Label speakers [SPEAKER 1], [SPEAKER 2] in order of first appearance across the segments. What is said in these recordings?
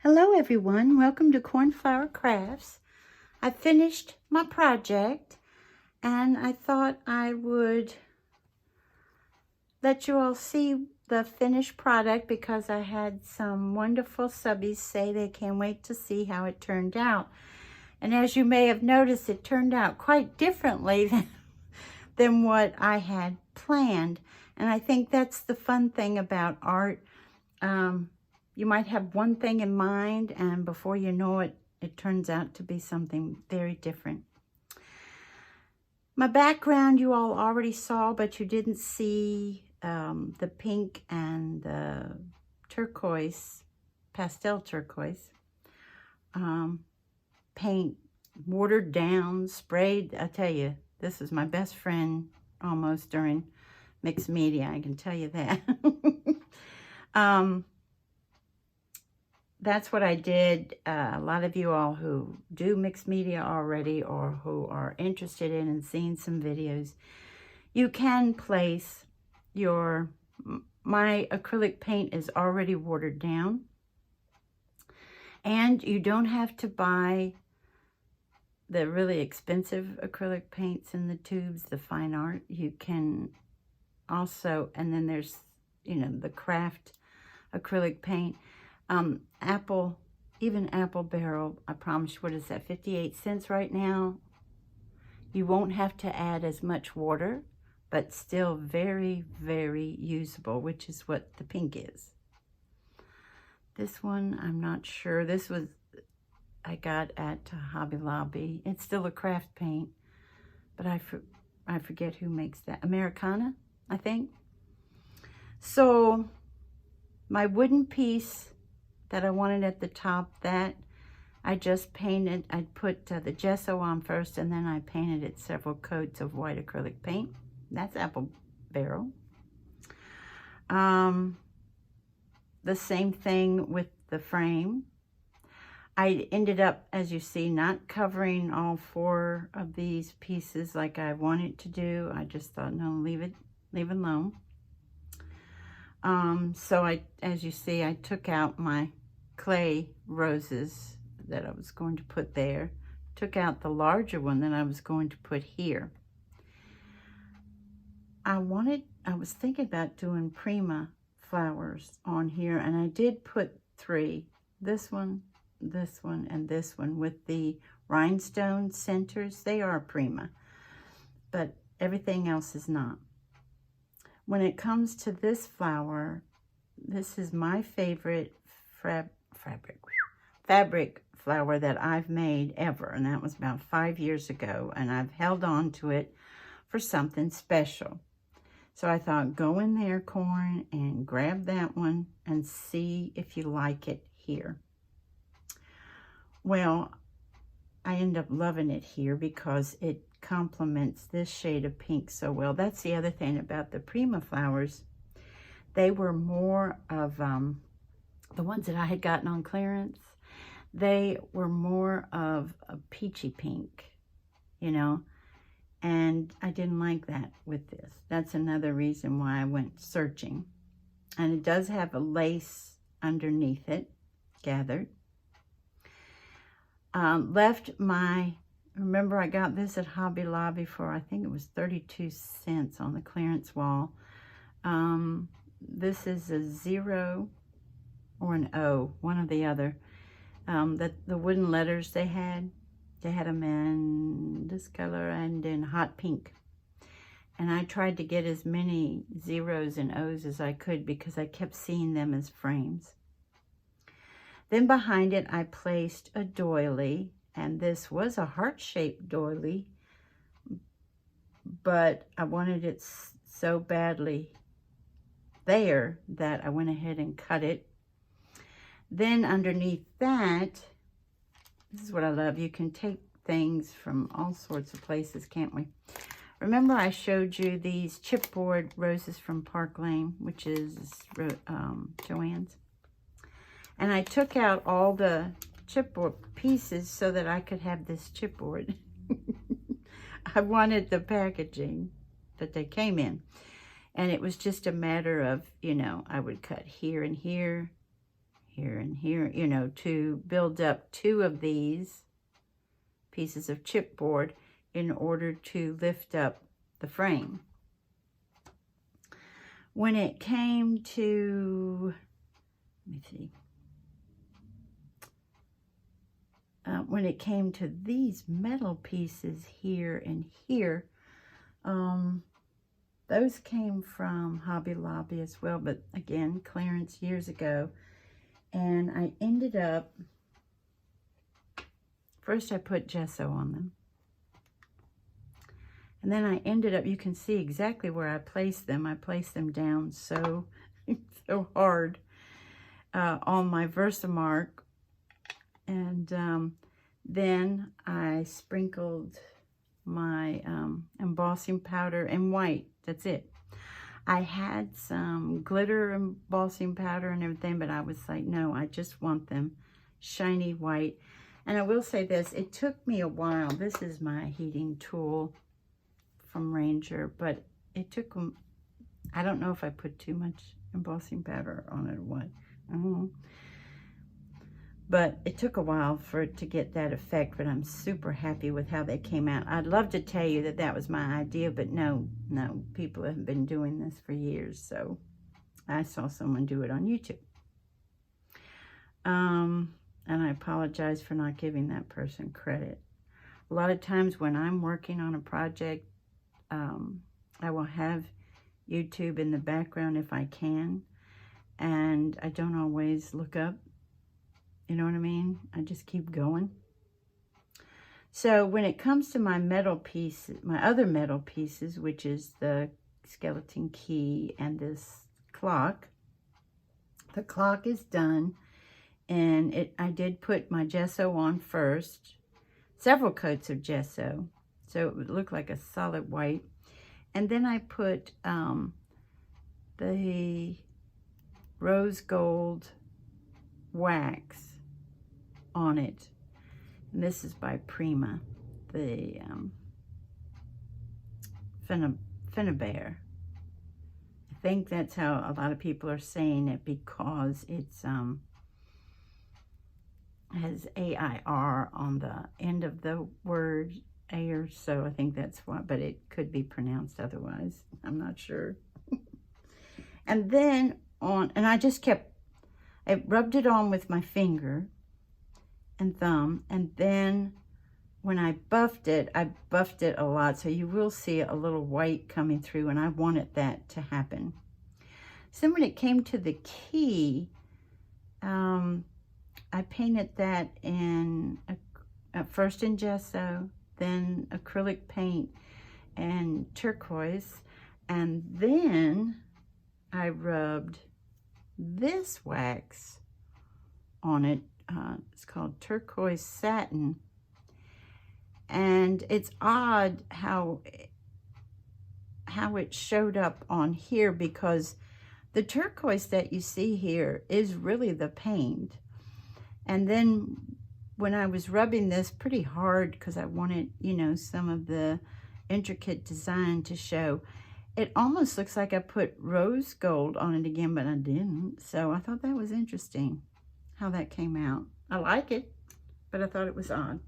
[SPEAKER 1] Hello everyone, welcome to Cornflower Crafts. I finished my project and I thought I would let you all see the finished product because I had some wonderful subbies say they can't wait to see how it turned out. And as you may have noticed, it turned out quite differently than what I had planned. And I think that's the fun thing about art. You might have one thing in mind, and before you know it, it turns out to be something very different. My background you all already saw, but you didn't see the pink and the turquoise, pastel turquoise, paint, watered down, sprayed. I tell you, this is my best friend almost during mixed media, I can tell you that. That's what I did. A lot of you all who do mixed media already or who are interested in and seeing some videos, you can place my acrylic paint is already watered down. And you don't have to buy the really expensive acrylic paints in the tubes, the fine art. You can also, and then there's, the craft acrylic paint. Even Apple Barrel, I promise you, what is that, 58 cents right now? You won't have to add as much water, but still very, very usable, which is what the pink is. This one, I'm not sure. This was, I got at Hobby Lobby. It's still a craft paint, but I forget who makes that. Americana, I think. So, my wooden piece that I wanted at the top, that I just painted. I put the gesso on first, and then I painted it several coats of white acrylic paint. That's Apple Barrel. The same thing with the frame. I ended up, as you see, not covering all 4 of these pieces like I wanted to do. I just thought, no, leave it alone. So as you see, I took out my clay roses that I was going to put there, took out the larger one that I was going to put here. I was thinking about doing Prima flowers on here, and I did put 3, this one, and this one with the rhinestone centers. They are Prima, but everything else is not. When it comes to this flower, this is my favorite fabric flower that I've made ever, and that was about 5 years ago, and I've held on to it for something special. So I thought, go in there, Corn, and grab that one and see if you like it here. Well, I end up loving it here because it complements this shade of pink so well. That's the other thing about the Prima flowers. They were more of the ones that I had gotten on clearance. They were more of a peachy pink, and I didn't like that with this. That's another reason why I went searching. And it does have a lace underneath it, gathered. Remember I got this at Hobby Lobby for, I think it was 32 cents on the clearance wall. This is a 0 or an O, one or the other. The wooden letters they had them in this color and in hot pink. And I tried to get as many zeros and O's as I could because I kept seeing them as frames. Then behind it, I placed a doily, and this was a heart-shaped doily, but I wanted it so badly there that I went ahead and cut it. Then underneath that, this is what I love. You can take things from all sorts of places, can't we? Remember I showed you these chipboard roses from Park Lane, which is Joann's. And I took out all the chipboard pieces so that I could have this chipboard. I wanted the packaging that they came in. And it was just a matter of, I would cut here and here, here and here, you know, to build up 2 of these pieces of chipboard in order to lift up the frame. When it came to, let me see, when it came to these metal pieces here and here, those came from Hobby Lobby as well, but again, clearance years ago. And I ended up, first I put gesso on them. And then I ended up, you can see exactly where I placed them. I placed them down so, so hard on my Versamark. And then I sprinkled my embossing powder in white. That's it. I had some glitter embossing powder and everything, but I was like, no, I just want them shiny white. And I will say this, it took me a while. This is my heating tool from Ranger, but it took them, I don't know if I put too much embossing powder on it or what. I don't know. But it took a while for it to get that effect, but I'm super happy with how they came out. I'd love to tell you that that was my idea, but no, people have been doing this for years, so I saw someone do it on YouTube. And I apologize for not giving that person credit. A lot of times when I'm working on a project, I will have YouTube in the background if I can, and I don't always look up. You know what I mean? I just keep going. So when it comes to my metal piece, my other metal pieces, which is the skeleton key and this clock, the clock is done. And I did put my gesso on first, several coats of gesso, so it would look like a solid white. And then I put the rose gold wax on it. And this is by Prima, the Finnabair. I think that's how a lot of people are saying it, because it's has AIR on the end of the word air, so I think that's why, but it could be pronounced otherwise. I'm not sure. And then and I rubbed it on with my finger and thumb, and then when I buffed it a lot, so you will see a little white coming through, and I wanted that to happen. So when it came to the key, I painted that in, first in gesso, then acrylic paint and turquoise, and then I rubbed this wax on it. It's called turquoise satin, and it's odd how it showed up on here, because the turquoise that you see here is really the paint. And then when I was rubbing this pretty hard, because I wanted, you know, some of the intricate design to show, it almost looks like I put rose gold on it again, but I didn't. So I thought that was interesting how that came out. I like it, but I thought it was odd.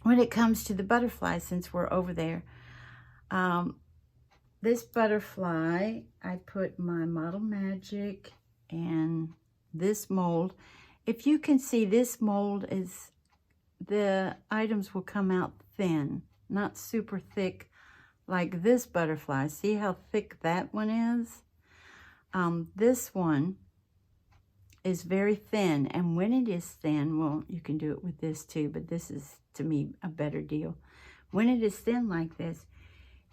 [SPEAKER 1] When it comes to the butterfly, since we're over there, this butterfly, I put my Model Magic and this mold. If you can see, this mold is, the items will come out thin, not super thick like this butterfly. See how thick that one is? This one is very thin, and when it is thin, well, you can do it with this too, but this is, to me, a better deal. When it is thin like this,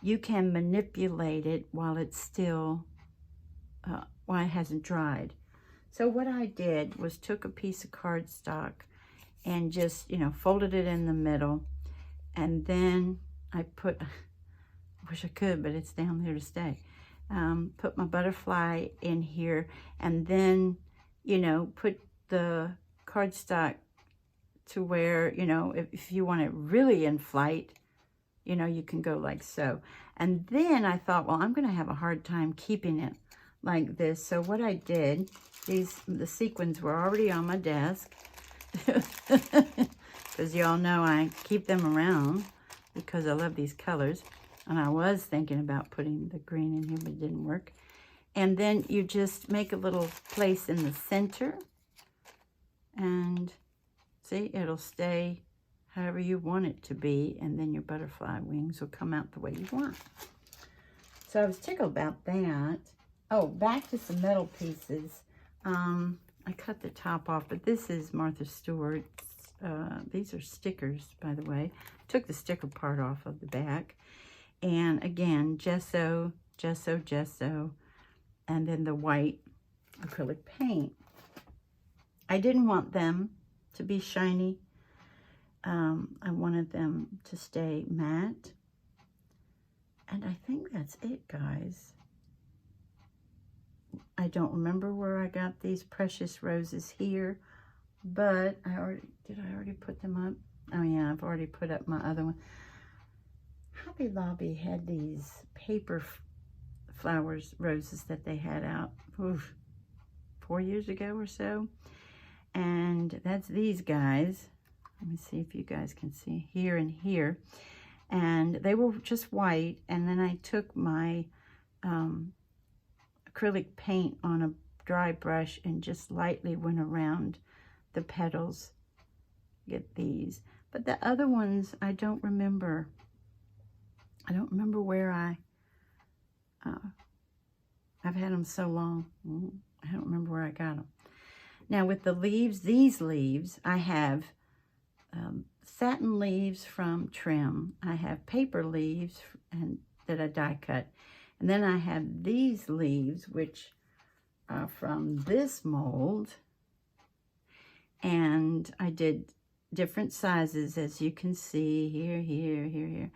[SPEAKER 1] you can manipulate it while it's still, while it hasn't dried. So what I did was took a piece of cardstock and just, you know, folded it in the middle, and then I put, I wish I could, but it's down there to stay. Put my butterfly in here, and then, you know, put the cardstock to where, you know, if you want it really in flight, you know, you can go like so. And then I thought, well, I'm going to have a hard time keeping it like this. So what I did, the sequins were already on my desk. Because y'all know I keep them around because I love these colors. And I was thinking about putting the green in here, but it didn't work. And then you just make a little place in the center. And see, it'll stay however you want it to be. And then your butterfly wings will come out the way you want. So I was tickled about that. Oh, back to some metal pieces. I cut the top off, but this is Martha Stewart's. These are stickers, by the way. Took the sticker part off of the back. And again, gesso, gesso, gesso, and then the white acrylic paint. I didn't want them to be shiny. I wanted them to stay matte. And I think that's it, guys. I don't remember where I got these precious roses here, but did I already put them up? Oh yeah, I've already put up my other one. Hobby Lobby had these paper flowers, roses that they had out 4 years ago or so. And that's these guys. Let me see if you guys can see here and here. And they were just white. And then I took my acrylic paint on a dry brush and just lightly went around the petals. Get these. But the other ones, I don't remember. I don't remember where I've had them so long. I don't remember where I got them. Now with the leaves, these leaves, I have satin leaves from Trim. I have paper leaves that I die cut. And then I have these leaves, which are from this mold. And I did different sizes, as you can see, here, here, here, here.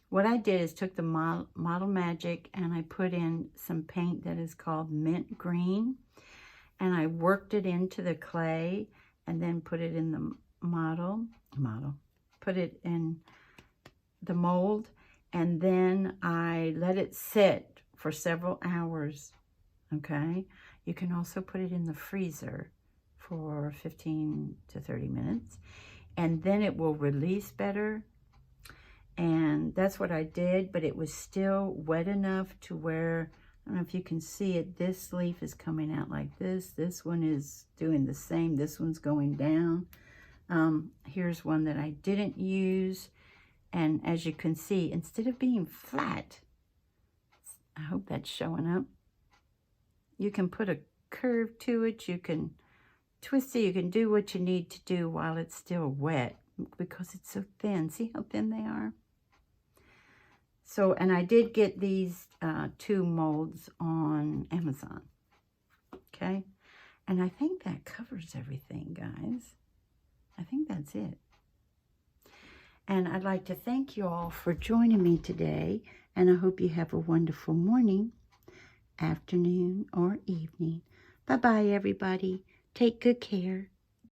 [SPEAKER 1] What I did is took the Model Magic and I put in some paint that is called mint green. And I worked it into the clay and then put it in the put it in the mold. And then I let it sit for several hours, okay? You can also put it in the freezer for 15 to 30 minutes. And then it will release better. And that's what I did, but it was still wet enough to where, I don't know if you can see it, this leaf is coming out like this. This one is doing the same. This one's going down. Here's one that I didn't use. And as you can see, instead of being flat, I hope that's showing up, you can put a curve to it. You can twist it. You can do what you need to do while it's still wet because it's so thin. See how thin they are? So, and I did get these 2 molds on Amazon, okay? And I think that covers everything, guys. I think that's it. And I'd like to thank you all for joining me today, and I hope you have a wonderful morning, afternoon, or evening. Bye-bye, everybody. Take good care.